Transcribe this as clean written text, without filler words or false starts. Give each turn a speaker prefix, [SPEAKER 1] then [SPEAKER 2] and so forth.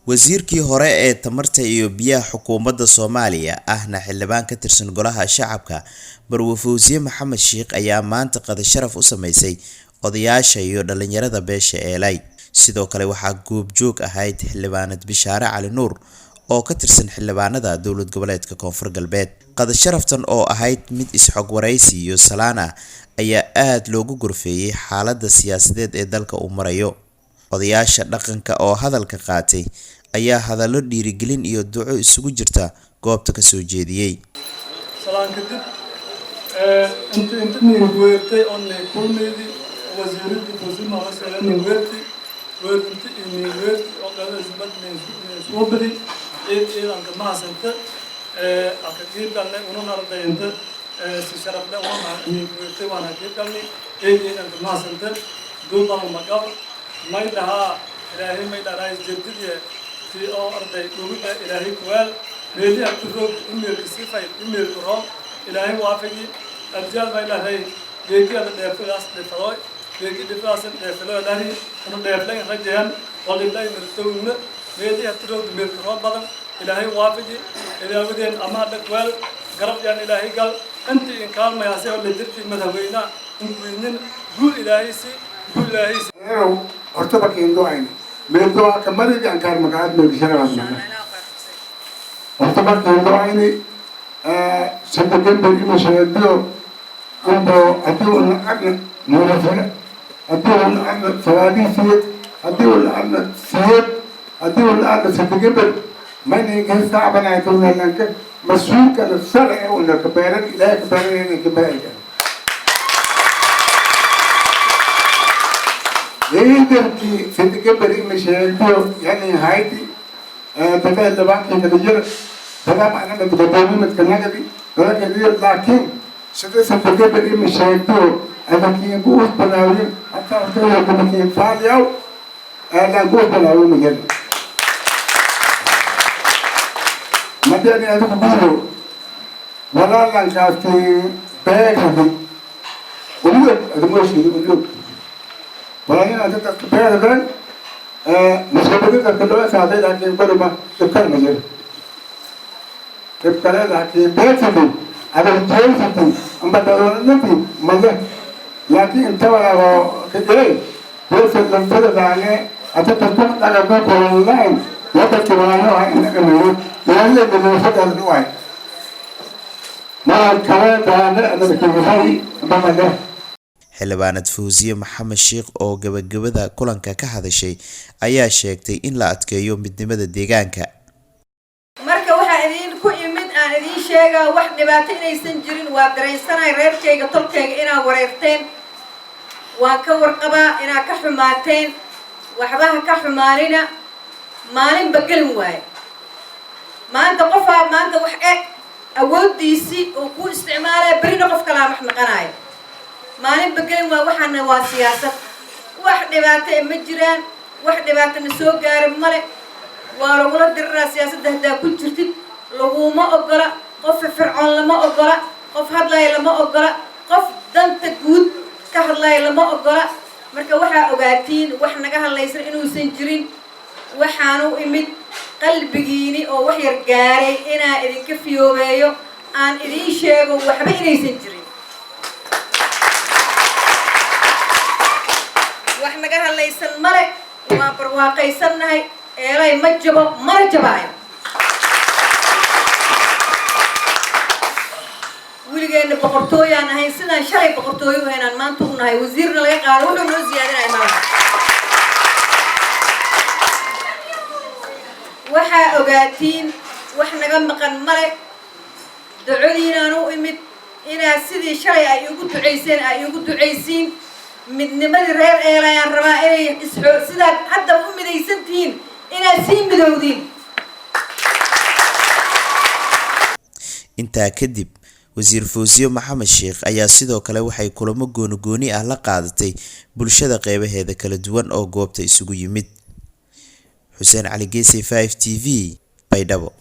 [SPEAKER 1] wasiirkii hore ee tamarta iyo biyaha xukuumadda Soomaaliya ahna xildhibaan ka tirsan golaha shacabka Barwo Fawziye Maxamed Sheekh ayaa maanta qada sharaf u sameysay odayaasha iyo dhalinyarada beesha Eelay sidoo kale waxaa goobjoog ahayd xildhibaanad Bishaare Cali Nuur oo ka tirsan xildhibaanada dowlad goboleedka Koonfur Galbeed qada sharaftan oo ahayd mid isxog waraysi iyo salaan ah ayaa aad loogu gorfeeyay xaaladda siyaasadeed ee dalka uu marayo odayaasha dhaqanka oo hadalka qaatay ayaa hadallo dhiirigelin iyo duco isugu jirta goobta ka soo jeediyay
[SPEAKER 2] salaan kadib inta weertay oo kulmeedi wasiirada Fawziye Maxamed weertay oo qada soo bari aan ka maasanta akadiib dalne una ardayda si sharaf leh oo weertay waana jeedalni aan ka maasanta duuban magac maydaha ilaahay maydaha jaddidiye في أرض الدولة إلهي كوال ميلي أكتروب إمير كسيفاي إمير كرام إلهي وافقي الرجال ما إلهي يجي على الدفلاس الدفلاي يجي الدفلاس الدفلاي إلهي أنا الدفلاي رجعان والله مرتون ميلي أكتروب إمير كرام بدن إلهي وافقي إلهي ودين أمانة كوال قرب يعني إلهي قال أنت إن كان ما يصير لدرت مذهبينا إنكوينين قول إلهي سي قول إلهي سي.
[SPEAKER 3] أرتبك إندوين. من دعاء كمالي كان كان مقعد من بشرة الله. وطبعاً من دعائني سنتين بيجي مشاهديو كنتو أديو الأمن منافع أديو الأمن ثوانيسي أديو الأمن سيد أديو الأمن سنتين ما نيجي صعبنا يكون لك مسؤول كان الشرع ولا كبيرة إلى كبيرة كبيرة. يقدر كي سنتين بريء مشاهديو يعني هايدي تبع اللبان كي كدير تبع أنا متقدمين متكنجدي تبع كدير لكن سنتين بريء مشاهديو أنا كي يقول بناوين حتى أقول لكم كي فعلياو أنا أقول بناوين مجد ما تاني أنا بقوله ولا لانكاستي بيجي وليه أدموشي وليه وأنا أتذكر كبيرة كمان مسؤولية كلها ساعدة لكن برضه تذكر مجال تذكر لكن بيتي أنا بتجلس أم بدرون نبي مجال لكن أنت ولا كذا بس لما تبدأ عنه أتذكر أنا بقول أونلاين وقت كمان هو إنك منو يعني بنوصل النوع ما الكلام ده أنا بقول هاي بمجال
[SPEAKER 1] xildhibaanad Fawziye Maxamed Sheekh oo gabagabada kulanka ka hadashay ayaa sheegtay in la adkeeyo midnimada deegaanka
[SPEAKER 4] marka waxa idin ku imid aan idin sheega wax dhibaato inaysan jirin waa dareysanahay reerkayga tolkayga inaa wareerteen waa ka warqabaa inaa ka xumaateen waxbaha ka xumaanina maalin bagelin waaye maanta qofaa maanta wax awoodiisii oo ku isticmaalay berina qof kala wax naqanayo maalin bagelin waa waxaana waa siyaasad wax dhibaato ma jiraan wax dhibaato ma soo gaarin male waa lagula diraa siyaasadda hadaa ku jirtid laguma ogola qof fircoon lama ogola qof hadlay lama ogola qof danta guud ka hadlay lama ogola marka waxa ogaatiin wax naga hadlaysan inuusan jirin waxaan u imid qalbigiini oo wax yar gaaray inaa idinka fiyoobeeyo aan idin sheego waxba inaysan jirin wax naga hadlaysan male waa barwaaqaysanahay Eelay ma jabo mara jabaayo wiligeena boqortooyaan ahayn sidaan shalay boqortooyo ahayn maanta u nahay wasiirna laga qaado wuxuu noo siyaadinay maaha waxa ogaatiin wax naga maqan male ducadiinaan u imid inaa sidii shalay ay ugu ducaysiin midnimadii reer Eelay aan rabaa inay sidaad hadda u midaysantiin inaad sii midowdiin
[SPEAKER 1] intaa kadib wasiir Fawziye Maxamed Sheekh ayaa sidoo kale waxay kulamo gooni ah la qaadatay bulshada qeybaheeda kala duwan oo goobta isugu yimid Xuseen Cali Geesay 5 TV Baydhabo.